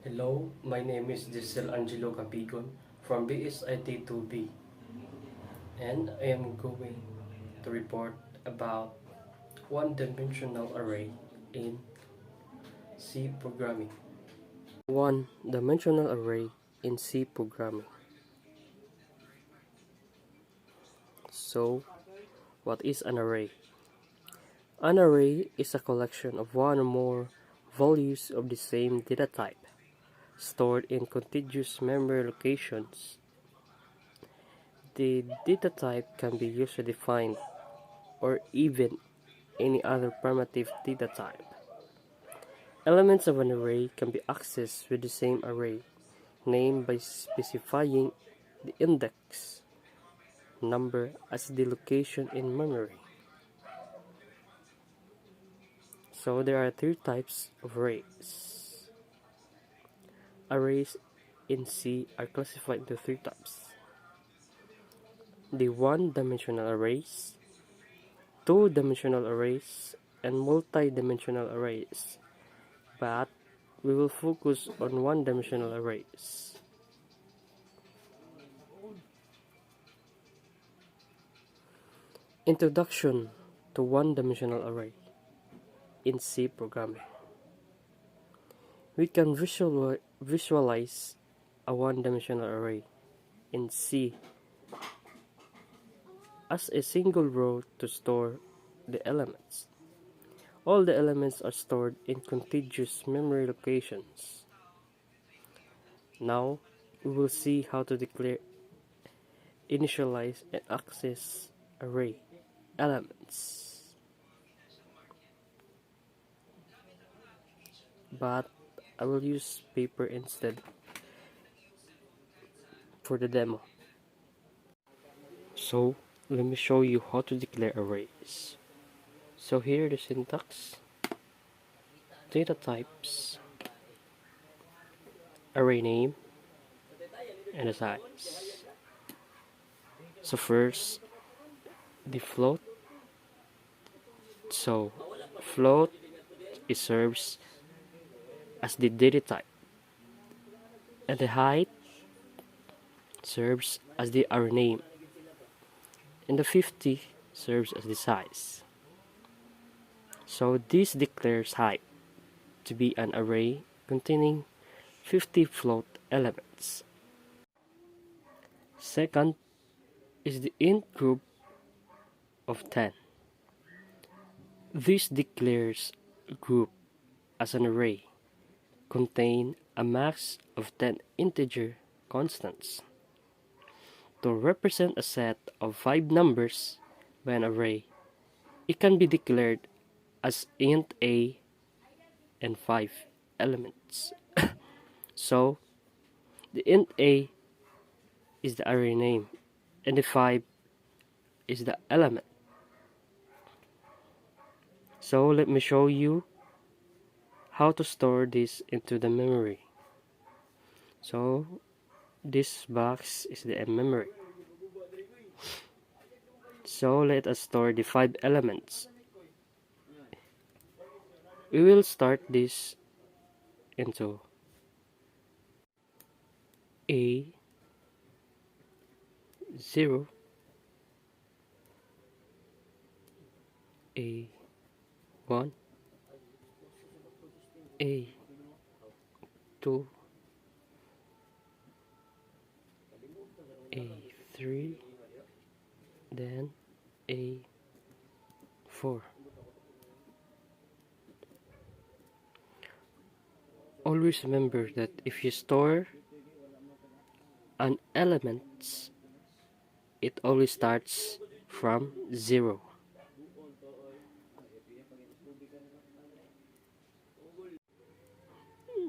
Hello, my name is Giselle Angelo Capigon from BSIT 2B, and I am going to report about one-dimensional array in C programming. One-dimensional array in C programming. So, what is an array? An array is a collection of one or more values of the same data type stored in contiguous memory locations. The data type can be user-defined or even any other primitive data type. Elements of an array can be accessed with the same array name by specifying the index number as the location in memory. So there are three types of arrays. Arrays in C are classified into three types: the one-dimensional arrays, two-dimensional arrays, and multi-dimensional arrays. But we will focus on one-dimensional arrays. Introduction to one-dimensional array in C programming. We can visualize a one-dimensional array in C as a single row to store the elements. All the elements are stored in contiguous memory locations. Now, we will see how to declare, initialize, and access array elements. But I will use paper instead for the demo. So, let me show you how to declare arrays. So here the syntax, data types, array name, and the size. So first, the float. So float, it serves as the data type, and the height serves as the array name, and the 50 serves as the size. So this declares height to be an array containing 50 float elements. Second is the int group of 10. This declares a group as an array contain a max of 10 integer constants. To represent a set of 5 numbers by an array, it can be declared as int a and 5 elements. So, the int a is the array name and the 5 is the element. So let me show you how to store this into the memory. So this box is the memory. So let us store the 5 elements. We will start this into A0, A1, A2, A3, then A4. Always remember that if you store an element, it always starts from 0.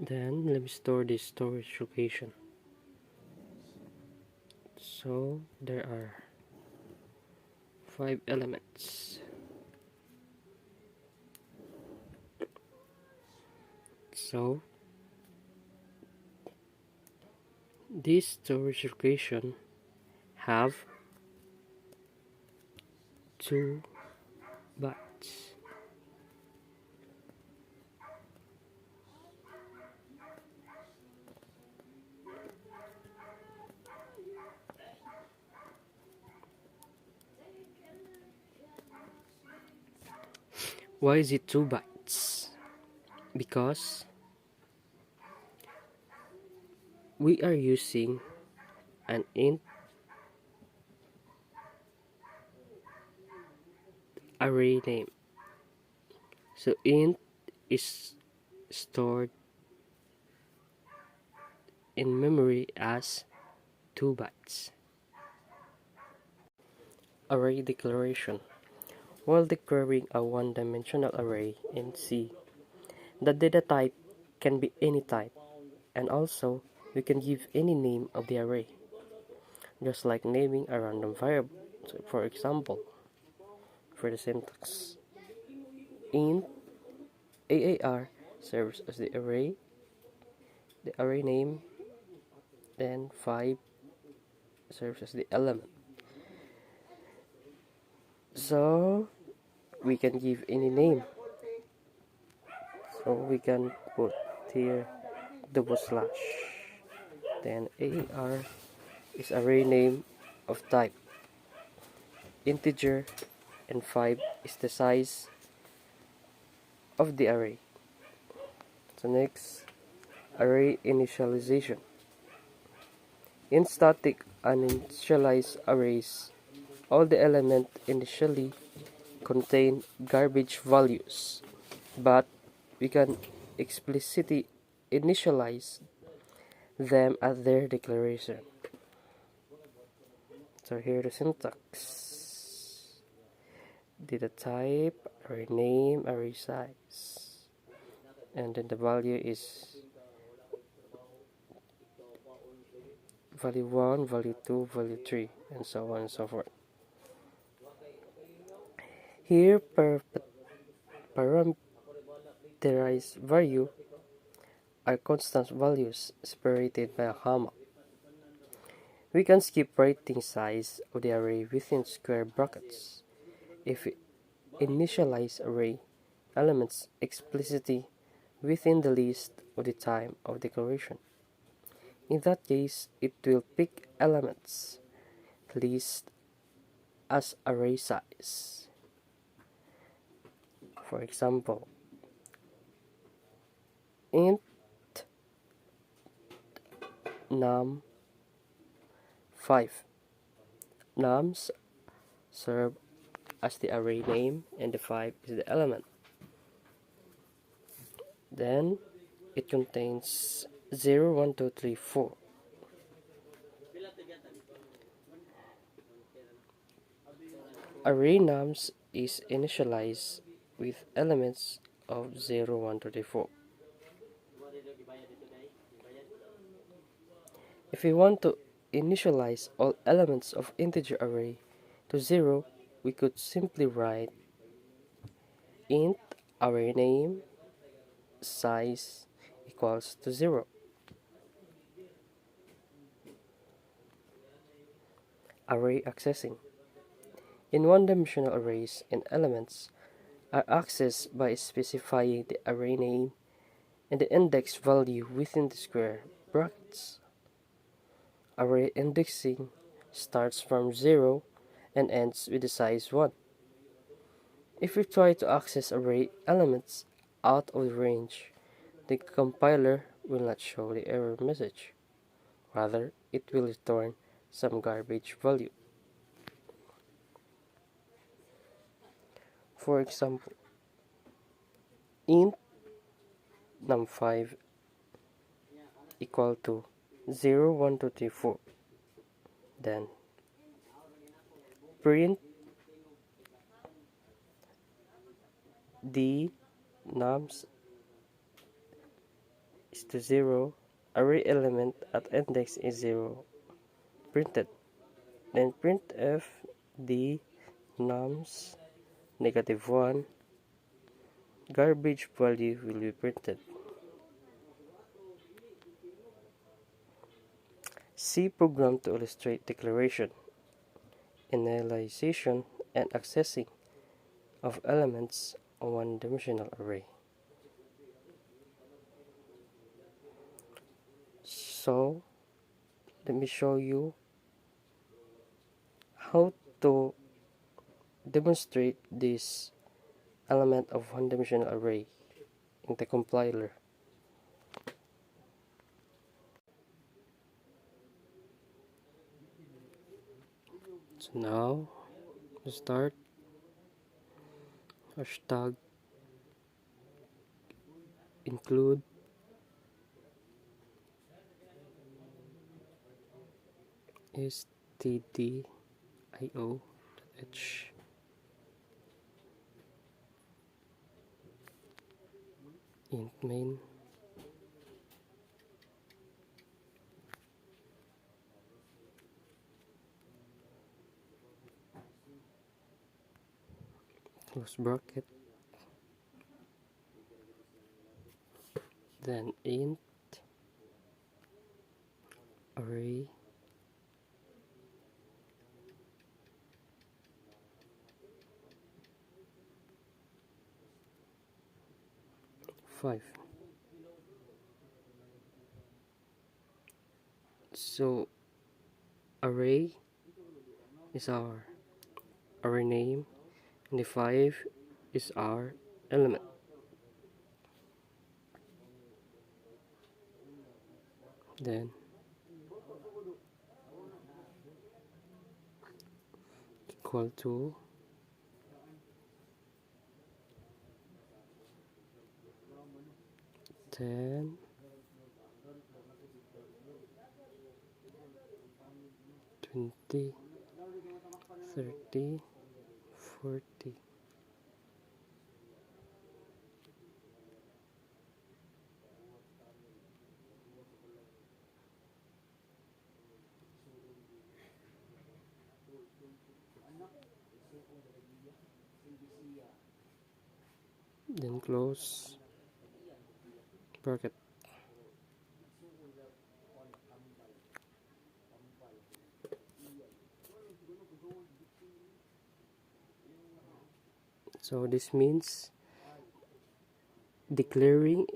Then let me store this storage location. So there are 5 elements. So this storage location have 2 bytes. Why is it 2 bytes? Because we are using an int array name. So int is stored in memory as 2 bytes. Array declaration. While declaring a one-dimensional array in C, the data type can be any type, and also we can give any name of the array, just like naming a random variable. So for example, for the syntax, int AAR serves as the array name, then 5 serves as the element. So we can give any name. So we can put here double slash. Then AAR is array name of type integer, and 5 is the size of the array. So next, array initialization. In static uninitialized arrays, all the elements initially contain garbage values, but we can explicitly initialize them at their declaration. So here the syntax. Data type, array name, array size. And then the value is value 1, value 2, value 3, and so on and so forth. Here, parameterized value are constant values separated by a comma. We can skip writing size of the array within square brackets if we initialize array elements explicitly within the list of the time of declaration. In that case, it will pick elements list as array size. For example, int num 5. Nums serve as the array name and the 5 is the element. Then it contains 0, 1, 2, 3, 4. Array nums is initialized with elements of 0, 1, 2, 3, 4. If we want to initialize all elements of integer array to 0, we could simply write int array name size equals to 0. Array accessing. In one-dimensional arrays, and elements are accessed by specifying the array name and the index value within the square brackets. Array indexing starts from 0 and ends with the size 1. If we try to access array elements out of the range, the compiler will not show the error message. Rather, it will return some garbage value. For example, int num5 equal to 0, 1, 2, 3, 4. Then print d nums is to 0, array element at index is 0 printed. Then printf d nums -1, garbage value will be printed. C program to illustrate declaration, initialization, and accessing of elements on one-dimensional array. So, let me show you how to demonstrate this element of one-dimensional array in the compiler. So now, to start, hashtag include stdio.h int main close bracket, then int array five. So array is our array name and the 5 is our element. Then equal to 10, 20, 30, 40. Then close bracket. So this means declaring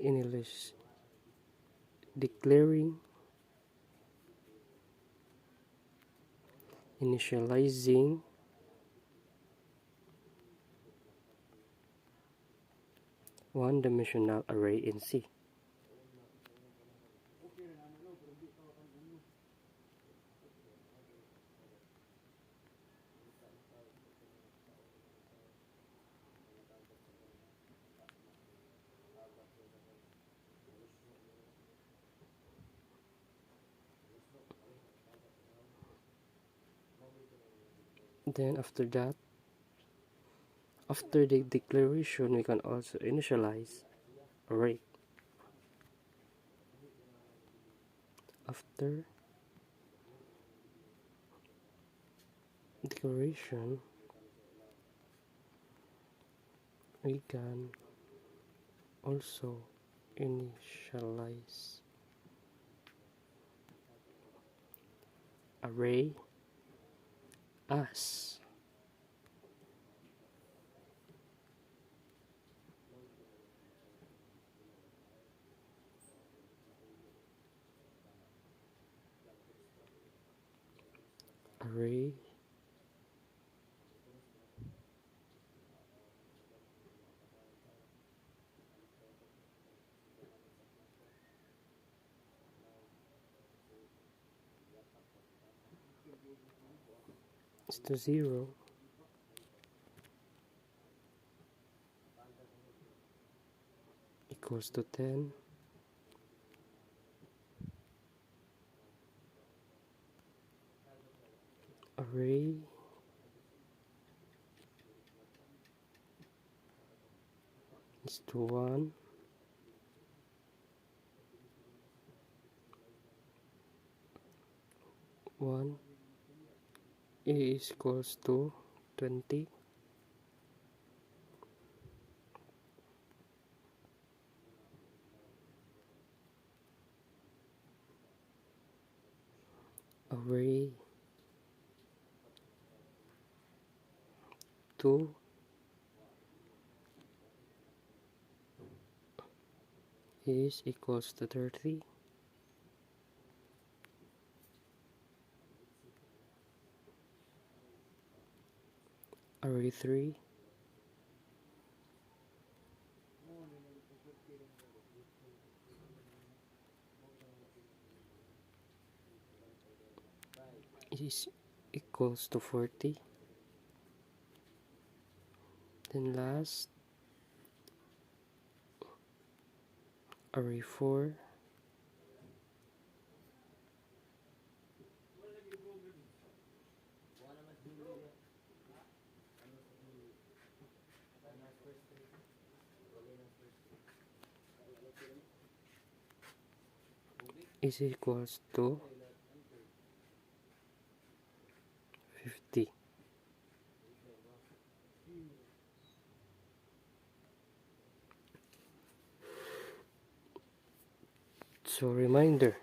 initializing one-dimensional array in C. Then after that, after the declaration, we can also initialize array. After declaration, we can also initialize array as array is to 0 equals to 10 array is to 1 1 is equals to 20 array 2 is equals to 30 array 3 is equals to 40. Then last, array 4 is equals to 50. So reminder,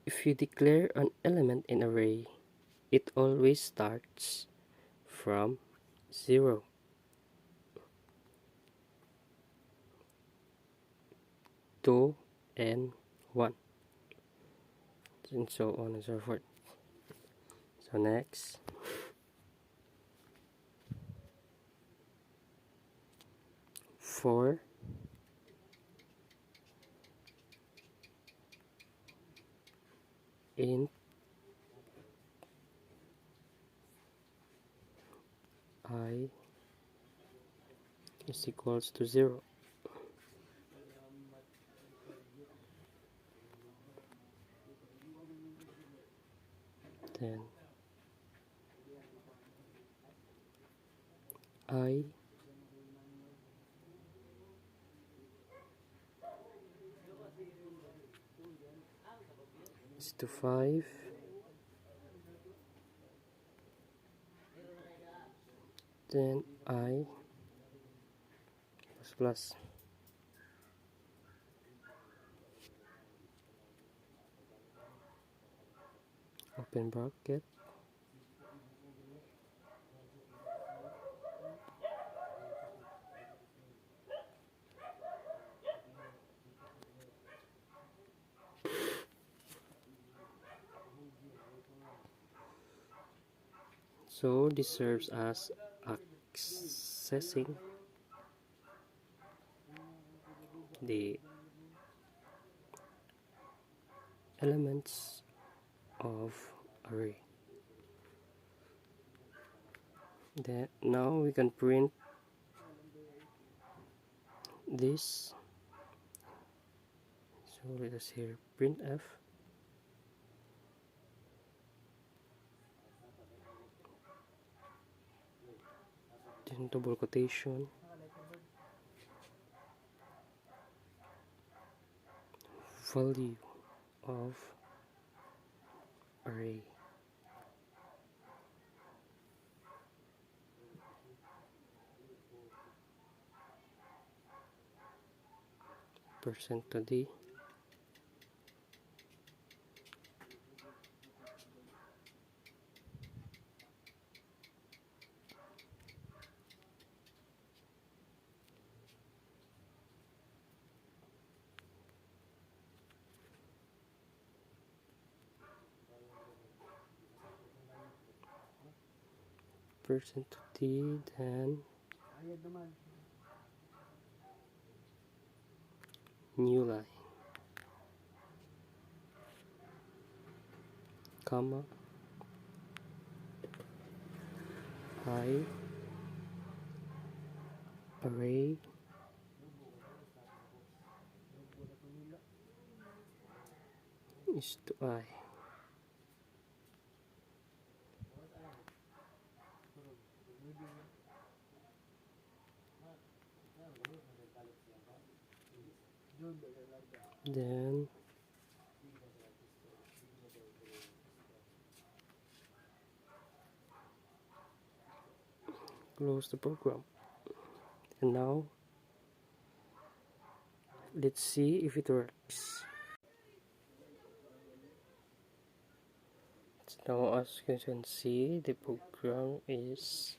if you declare an element in array, it always starts from 0, 2, and 1, and so on and so forth. So next, for int I is equals to 0. Then I is to 5. Then I plus open bracket, so this serves as accessing the elements of array. Then now we can print this. So let us here printf. Then double quotation, value of array. Percent to d. Percent to d, then new line, comma, I array is to I. Then close the program. And now let's see if it works. So now as you can see, the program is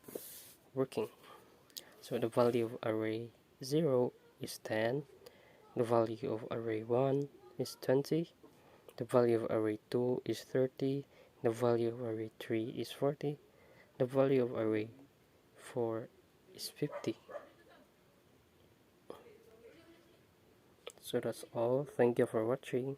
working. So the value of array 0 is 10, the value of array 1 is 20, the value of array 2 is 30, the value of array 3 is 40, the value of array 4 is 50. So that's all. Thank you for watching.